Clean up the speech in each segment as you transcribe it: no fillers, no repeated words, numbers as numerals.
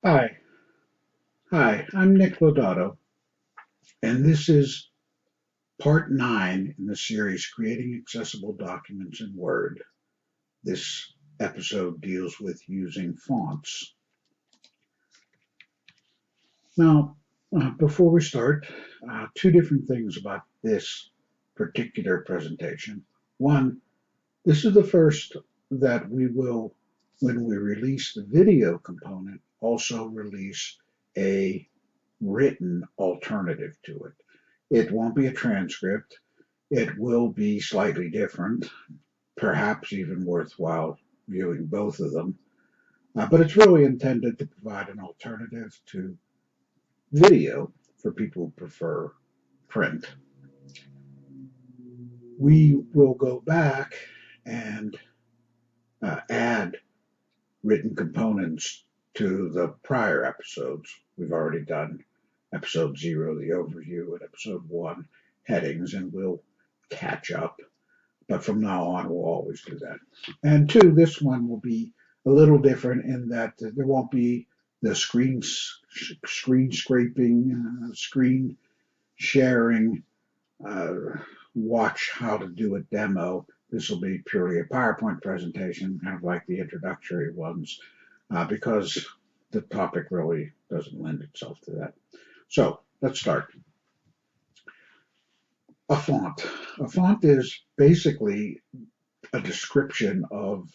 Hi, I'm Nick Lodato, and this is part 9 in the series Creating Accessible Documents in Word. This episode deals with using fonts. Now, before we start, two different things about this particular presentation. One, this is the first that we will, when we release the video component, also release a written alternative to it. It won't be a transcript. It will be slightly different, perhaps even worthwhile viewing both of them. But it's really intended to provide an alternative to video for people who prefer print. We will go back and add written components to the prior episodes. We've already done episode 0, the overview, and episode 1, headings, and we'll catch up. But from now on, we'll always do that. And 2, this one will be a little different in that there won't be the screen scraping, screen sharing, watch how to do a demo. This will be purely a PowerPoint presentation, kind of like the introductory ones, because the topic really doesn't lend itself to that. So let's start. A font. A font is basically a description of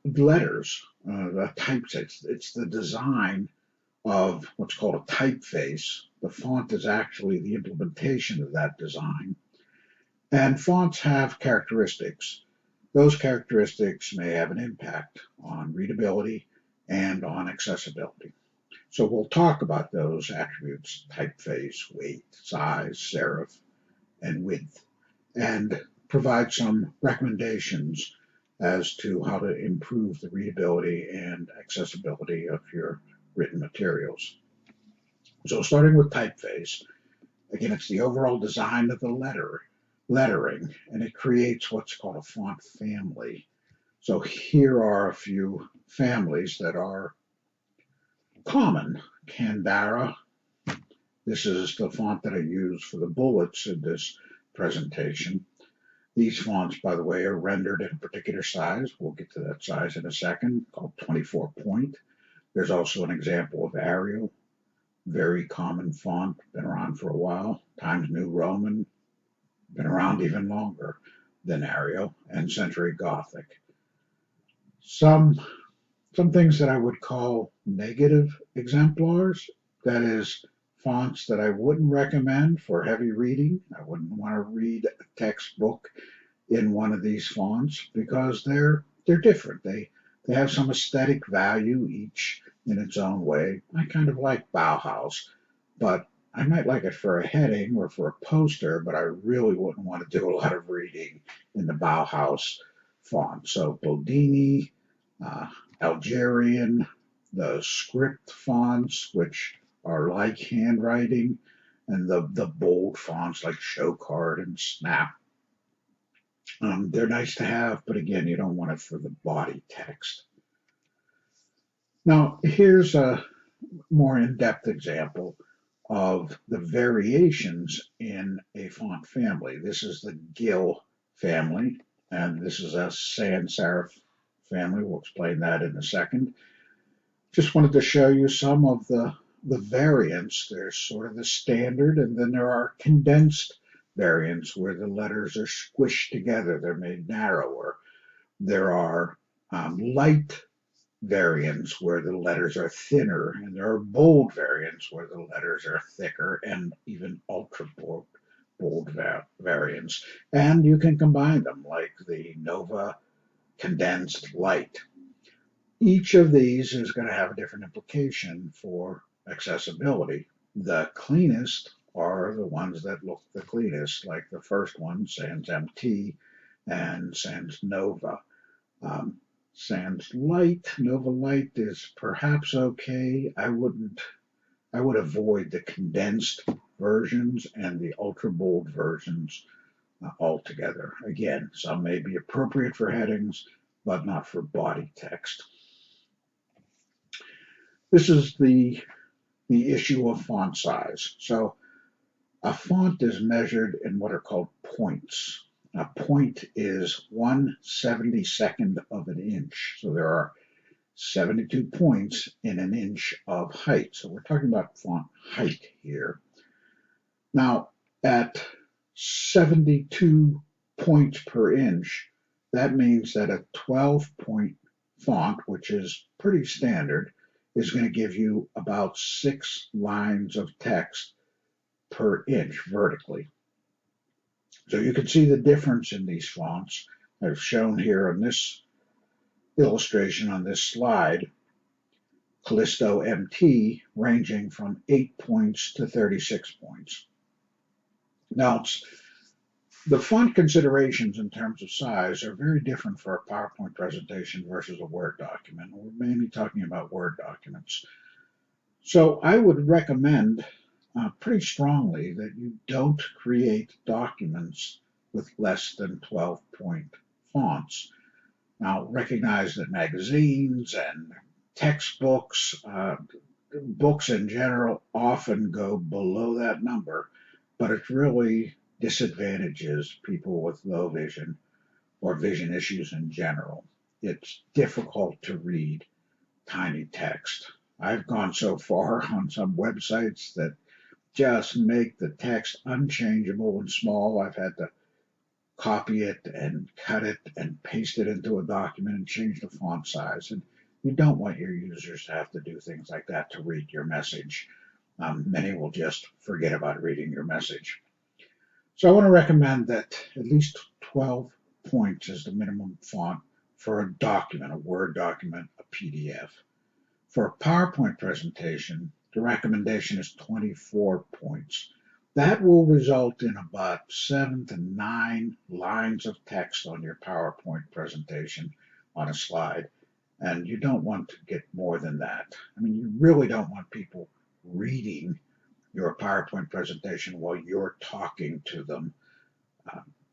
letters, the typeface. It's the design of what's called a typeface. The font is actually the implementation of that design. And fonts have characteristics. Those characteristics may have an impact on readability and on accessibility. So we'll talk about those attributes: typeface, weight, size, serif, and width, and provide some recommendations as to how to improve the readability and accessibility of your written materials. So starting with typeface, again, it's the overall design of the lettering, and it creates what's called a font family. So here are a few families that are common. Canberra. This is the font that I use for the bullets in this presentation. These fonts, by the way, are rendered in a particular size. We'll get to that size in a second, called 24 point. There's also an example of Arial, very common font, been around for a while. Times New Roman, been around even longer than Arial, and Century Gothic. Some things that I would call negative exemplars, that is, fonts that I wouldn't recommend for heavy reading. I wouldn't want to read a textbook in one of these fonts because they're different. They have some aesthetic value, each in its own way. I kind of like Bauhaus, but I might like it for a heading or for a poster, but I really wouldn't want to do a lot of reading in the Bauhaus font. So Bodini, Algerian, the script fonts, which are like handwriting, and the bold fonts like Showcard and Snap. They're nice to have, but again, you don't want it for the body text. Now, here's a more in-depth example of the variations in a font family. This is the Gill family, and this is a sans serif family. We'll explain that in a second. Just wanted to show you some of the variants. There's sort of the standard, and then there are condensed variants where the letters are squished together. They're made narrower. There are light variants where the letters are thinner, and there are bold variants where the letters are thicker, and even ultra bold variants. And you can combine them, like the Nova condensed light. Each of these is going to have a different implication for accessibility. The cleanest are the ones that look the cleanest, like the first one, Sans MT and Sans Nova. Sans Light, Nova Light is perhaps okay. I would avoid the condensed versions and the ultra bold versions altogether. Again, some may be appropriate for headings, but not for body text. This is the issue of font size. So a font is measured in what are called points. A point is 1/72 of an inch. So there are 72 points in an inch of height. So we're talking about font height here. Now, at 72 points per inch, that means that a 12-point font, which is pretty standard, is going to give you about 6 lines of text per inch vertically. So you can see the difference in these fonts. I've shown here on this illustration on this slide, Callisto MT ranging from 8 points to 36 points. Now, the font considerations in terms of size are very different for a PowerPoint presentation versus a Word document. We're mainly talking about Word documents. So I would recommend pretty strongly that you don't create documents with less than 12-point fonts. Now, recognize that magazines and textbooks, books in general, often go below that number, but it really disadvantages people with low vision or vision issues in general. It's difficult to read tiny text. I've gone so far on some websites that just make the text unchangeable and small. I've had to copy it and cut it and paste it into a document and change the font size. And you don't want your users to have to do things like that to read your message. Many will just forget about reading your message. So I want to recommend that at least 12 points is the minimum font for a document, a Word document, a PDF. For a PowerPoint presentation, the recommendation is 24 points. That will result in about 7 to 9 lines of text on your PowerPoint presentation on a slide, and you don't want to get more than that. I mean, you really don't want people reading your PowerPoint presentation while you're talking to them.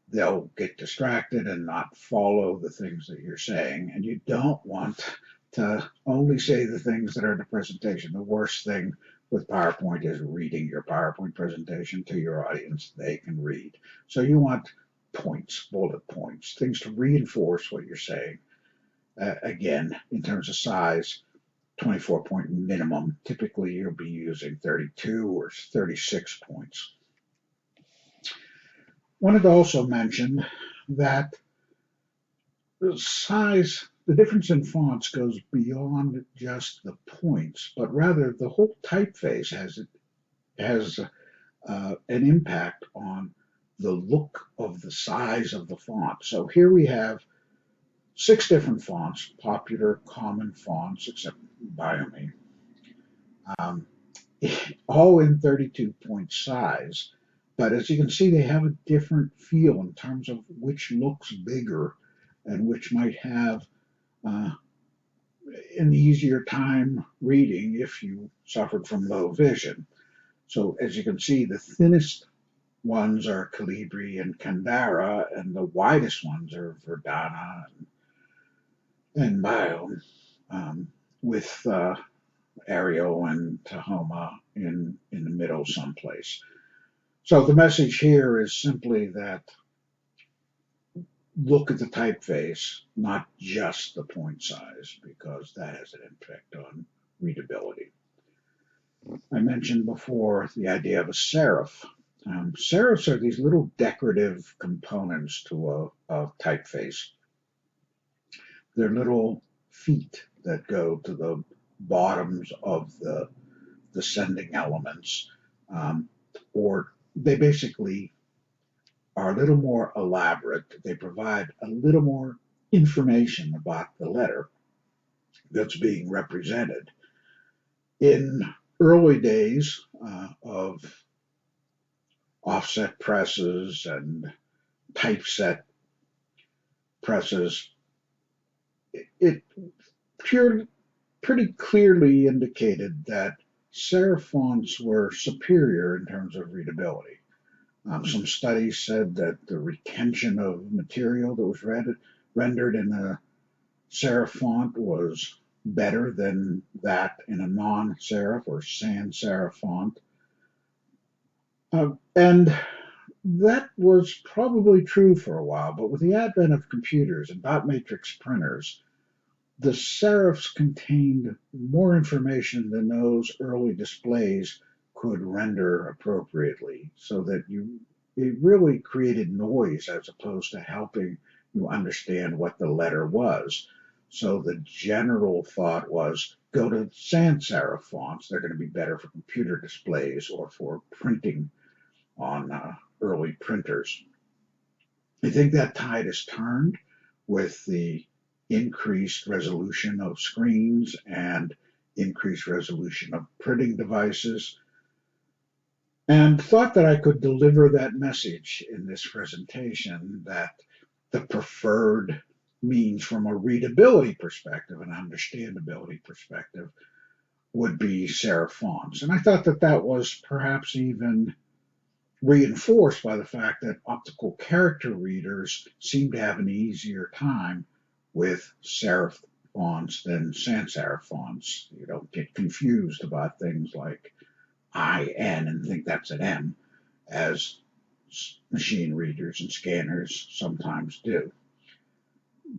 They'll get distracted and not follow the things that you're saying, and you don't want to only say the things that are in the presentation. The worst thing with PowerPoint is reading your PowerPoint presentation to your audience. They can read. So you want points, bullet points, things to reinforce what you're saying. Again, in terms of size, 24-point minimum. Typically, you'll be using 32 or 36 points. Wanted to also mention that the size, the difference in fonts goes beyond just the points, but rather the whole typeface has an impact on the look of the size of the font. So here we have 6 different fonts, popular, common fonts, except Biome, all in 32-point size. But as you can see, they have a different feel in terms of which looks bigger and which might have an easier time reading if you suffered from low vision. So as you can see, the thinnest ones are Calibri and Kandara, and the widest ones are Verdana and Bio, with Arial and Tahoma in the middle someplace. So the message here is simply that look at the typeface, not just the point size, because that has an impact on readability. I mentioned before the idea of a serif. Serifs are these little decorative components to a typeface. They're little feet that go to the bottoms of the sending elements, or they basically are a little more elaborate. They provide a little more information about the letter that's being represented. In early days of offset presses and typeset presses, it pretty clearly indicated that serif fonts were superior in terms of readability. Some studies said that the retention of material that was rendered in a serif font was better than that in a non-serif or sans serif font. And that was probably true for a while, but with the advent of computers and dot matrix printers, the serifs contained more information than those early displays could render appropriately, so that it really created noise as opposed to helping you understand what the letter was. So the general thought was go to sans serif fonts. They're going to be better for computer displays or for printing on early printers. I think that tide has turned with the increased resolution of screens and increased resolution of printing devices, and thought that I could deliver that message in this presentation, that the preferred means from a readability perspective and understandability perspective would be serif fonts. And I thought that that was perhaps even reinforced by the fact that optical character readers seem to have an easier time with serif fonts than sans serif fonts. You don't get confused about things like IN and think that's an M, as machine readers and scanners sometimes do.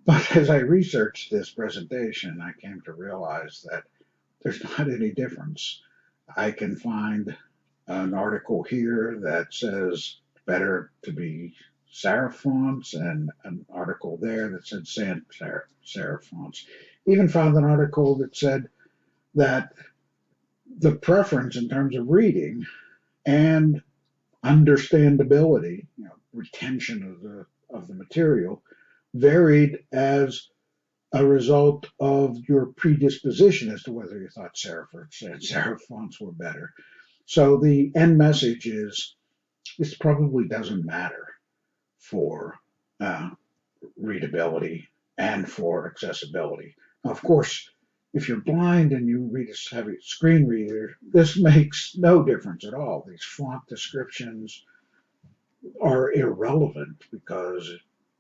But as I researched this presentation, I came to realize that there's not any difference. I can find an article here that says better to be serif fonts, and an article there that said sans serif fonts. Even found an article that said that the preference in terms of reading and understandability, retention of the material, varied as a result of your predisposition as to whether you thought serif or sans serif fonts were better. So the end message is this probably doesn't matter for readability and for accessibility. Now, of course, if you're blind and you read a heavy screen reader, this makes no difference at all. These font descriptions are irrelevant because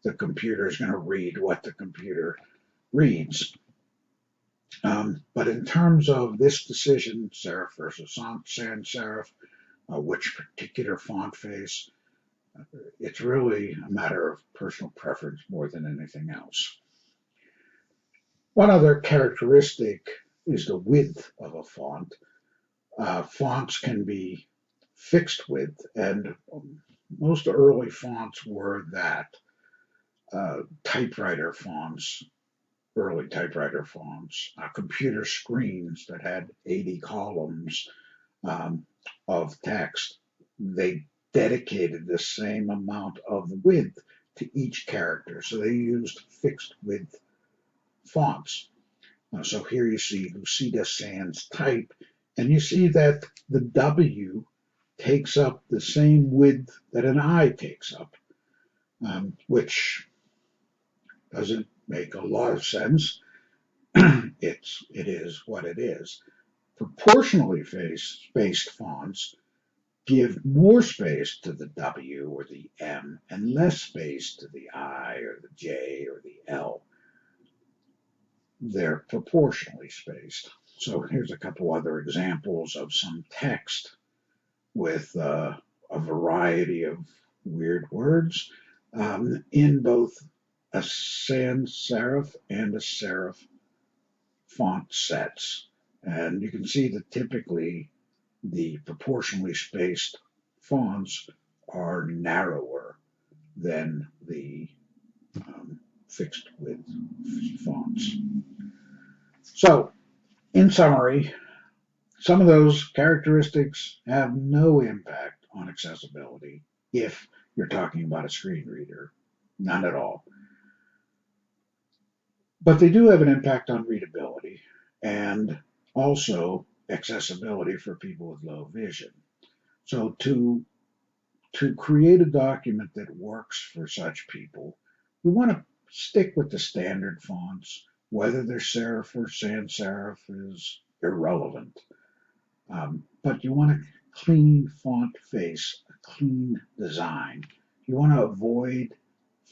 the computer is going to read what the computer reads. But in terms of this decision, serif versus sans serif, which particular font face, it's really a matter of personal preference more than anything else. One other characteristic is the width of a font. Fonts can be fixed width, and most early fonts were that. Typewriter fonts, early typewriter fonts, computer screens that had 80 columns of text, they dedicated the same amount of width to each character. So they used fixed width fonts. So here you see Lucida Sans Type, and you see that the W takes up the same width that an I takes up, which doesn't make a lot of sense. It is what it is. Proportionally spaced fonts give more space to the W or the M and less space to the I or the J or the L. They're proportionally spaced. So here's a couple other examples of some text with a variety of weird words in both a sans serif and a serif font sets. And you can see that typically the proportionally spaced fonts are narrower than the fixed width fonts. So, in summary, some of those characteristics have no impact on accessibility if you're talking about a screen reader. None at all. But they do have an impact on readability and also accessibility for people with low vision. So to create a document that works for such people, we want to stick with the standard fonts. Whether they're serif or sans serif is irrelevant. But you want a clean font face, a clean design. You want to avoid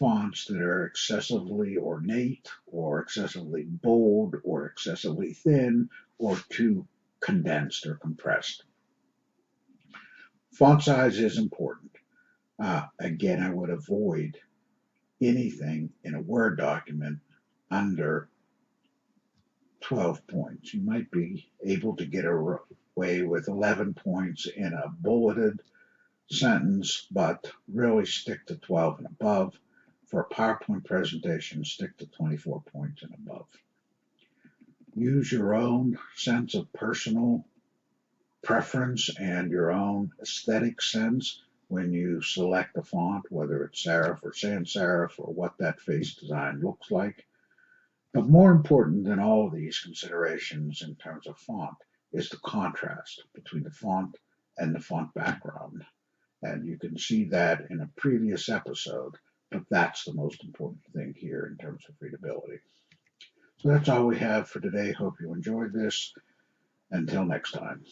fonts that are excessively ornate or excessively bold or excessively thin or too condensed or compressed. Font size is important. Again, I would avoid anything in a Word document under 12 points. You might be able to get away with 11 points in a bulleted sentence, but really stick to 12 and above. For a PowerPoint presentation, stick to 24 points and above. Use your own sense of personal preference and your own aesthetic sense when you select a font, whether it's serif or sans serif or what that face design looks like. But more important than all of these considerations in terms of font is the contrast between the font and the font background. And you can see that in a previous episode, but that's the most important thing here in terms of readability. So that's all we have for today. Hope you enjoyed this. Until next time.